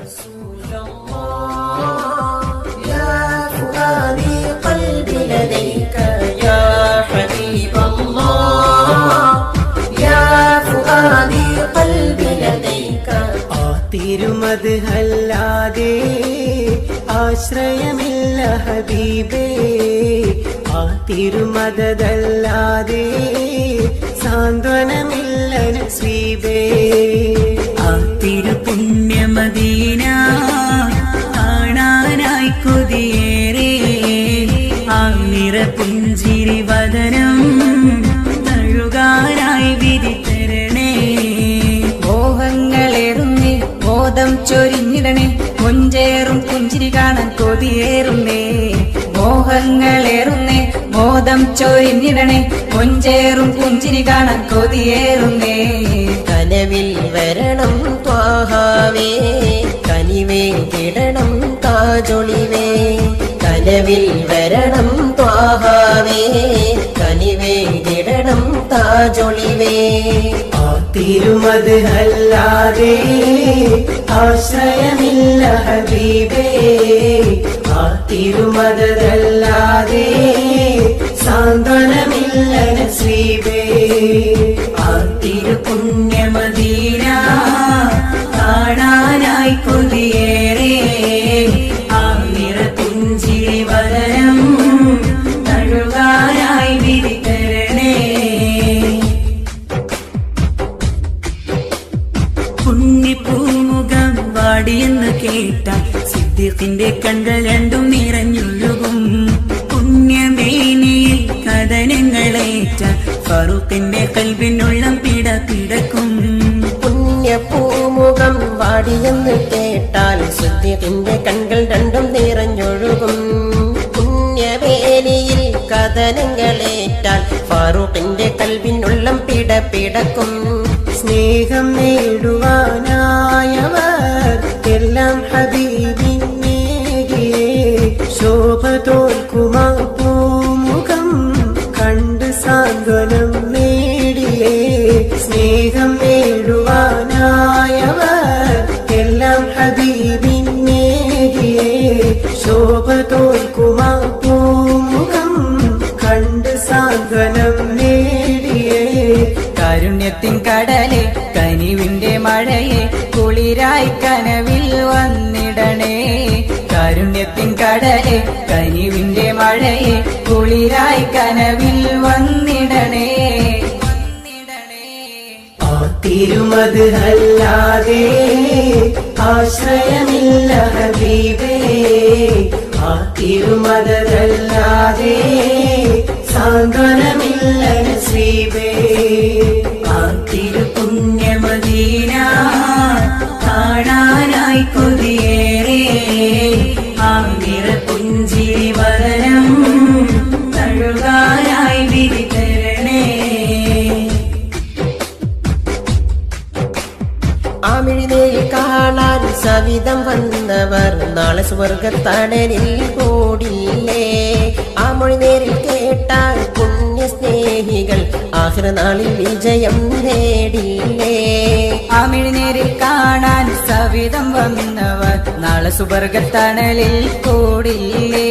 رسول الله يا فؤادي قلبي لديك يا حبيب الله يا فؤادي قلبي لديك തിരുമദ്ഹല്ലാതെ ആശ്രയമില്ല ഹബീബേ ആ തിരുമദല്ലാതെ സാന്ത്വനമില്ല നസീബേ ആ തിരുപുണ്യമദീന കാണാനായി കൊതിയേറെ ആ നിറപുഞ്ചിരി വദനം തഴുകാനായി വിധി തരണേ മോഹങ്ങളേറുന്നേ മോദം ചൊരിഞ്ഞിടണേ കൊഞ്ചേറും പുഞ്ചിരി കാണാൻ കൊതിയേറുന്നേ മോഹങ്ങളേറുന്നേ മോദം ചൊരിഞ്ഞിടണേ കൊഞ്ചേറും പുഞ്ചിരി കാണാൻ കൊതിയേറുന്നേ കനവിൽ വരണം ത്വാഹാവേ കനിവേ കിടണം താജൊളിവേ കനവിൽ വരണം ത്വാഹാവേ കനിവേ കിടണം താജൊളിവേ തിരുമദ്ഹല്ലാതെ ആശ്രയമില്ല ഹബീബേ ആ തിരുമദല്ലാതെ സാന്ത്വനമില്ല നസീബേ ആ തിരുപുണ്യമദീന കാണാനായി കൊതിയേറെ ആ നിറപുഞ്ചിരി വദനം തഴുകാനായി വിധി തരണേ പുണ്യപൂമുഖം വാടിയെന്ന് കേട്ട സിദ്ദീഖിന്റെ കണ്കൾ രണ്ടും നിറഞ്ഞൊഴുകും പുണ്യമേനിയിൽ കഥനങ്ങളേറ്റ ഫറൂഖിന്റെ കൽബിനുള്ളം പിടപിടക്കും പുണ്യപൂമുഖം വാടിയെന്ന് കേട്ടാൽ സിദ്ദീഖിന്റെ കൺകൾ രണ്ടും നിറഞ്ഞൊഴുകും പുണ്യവേലിയിൽ കഥനങ്ങളേറ്റാൽ ഫാറൂഖിന്റെ കൽബിനുള്ളം പിടപിടക്കും സ്നേഹം നേടുവാനായവർ എല്ലാം ഹബീബിനേകിയേ ശോഭ തോൽക്കുമാ പൂമുഖം കണ്ട് സാന്ത്വനം നേടിയേ സ്നേഹം നേടുവാനായവർ എല്ലാം ഹബീബിനേകിയേ ശോഭ തോൽക്കുമാ പൂമുഖം കണ്ട് സാന്ത്വനം നേടിയേ കാരുണ്യത്തിൻ കടലെ കനിവിന്റെ മഴയെ കുളിരായി കനവിൽ വന്നിടണേ കാരുണ്യത്തിൻ കടലെ കനിവിന്റെ മഴയെ കുളിരായി കനവിൽ വന്നിടണേ ആ തിരുമദ്ഹല്ലാതെ ആശ്രയമില്ല ഹബീബേ ആ തിരുമദല്ലാതെ സാന്ത്വനമില്ല നസീബേ ആ തിരുപുണ്യമദീന കാണാനായി കൊതിയേറെ ആ നിറപുഞ്ചിരി വദനം തഴുകാനായി വിധി തരണേ ആമിഴിനേൽ കാണാൻ സവിധം വന്നവർ നാളെ സ്വർഗത്തണലിൽ കൂടില്ലേ ആ മൊഴി നേരിൽ കേട്ടാൽ പുണ്യസ്നേഹികൾ ആഖിറ നാളിൽ വിജയം നേടില്ലേ ആമിഴിനേരിൽ കാണാൻ സവിധം വന്നവർ നാളെ സുവർഗത്തണലിൽ കൂടില്ലേ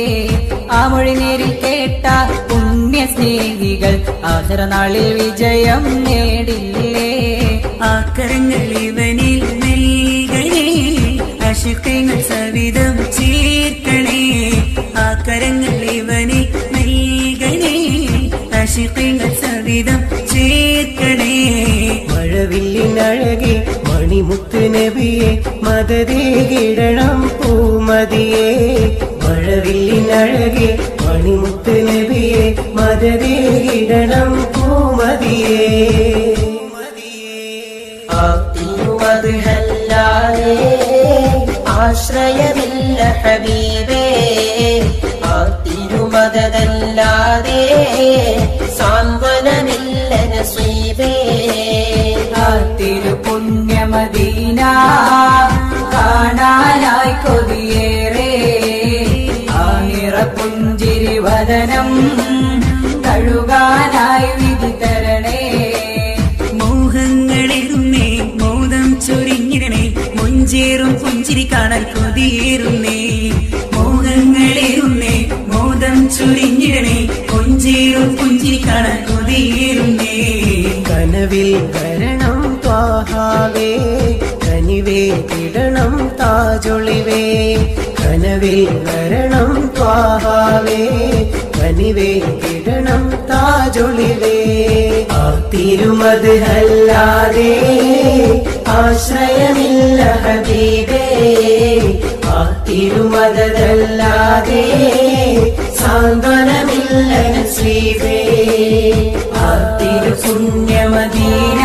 ആ മൊഴിനേരിൽ കേട്ട പുണ്യ സ്നേഹികൾ ആഖിറ നാളിൽ വിജയം നേടില്ലേ ആക്കരങ്ങൾ ഇവനിൽ നൽകണേ അശുക്കങ്ങൾ സവിധം ചേർക്കണേ ആക്കരങ്ങൾ ഇവനിൽ നൽകണേ അശുക്കങ്ങൾ സവിധം ചേർക്കണേ മഴവില്ലിനഴകെ മണിമുത്ത് നബിയെ മദതേ കിടണം പൂമതിയെ മഴവില്ലിനഴകെ മണിമുത്ത് നബിയെ മദതേ കിടണം പൂമതിയെ തിരുമദ്ഹല്ലാതെ ആശ്രയമില്ല ഹബീബേ ആ തിരുമദല്ലാതെ സാന്ത്വനമില്ല നസീബേ ആ തിരുപുണ്യമദീന കാണാനായി കൊതിയേറെ ആ നിറപുഞ്ചിരി വദനം തഴുകാനായി വിധി തരണേ മോഹങ്ങളെറുന്നേ മോദം ചൊരിഞ്ഞിടണേ കൊഞ്ചേറും പുഞ്ചിരി കാണാൻ കൊതിയേറുന്നേ മോഹങ്ങളേറുന്നേ മോദം ചുരിഞ്ഞിടണേ കൊഞ്ചേറും പുഞ്ചിരി കാണാൻ കൊതിയേറുന്നേ കനവിൽ വരണം ത്വാഹാവേ കനിവേ കിടണം താജൊളിവേ കനവിൽ വരണം ത്വാഹാവേ കനിവേ കിടണം താജൊളിവേ ആ തിരുമത് അല്ലാതെ ആശ്രയമില്ല ഹബീബേ ആ തിരുമതല്ലാതെ സാന്ത്വനമില്ല നസീബേ ആ തിരു പുണ്യമദീന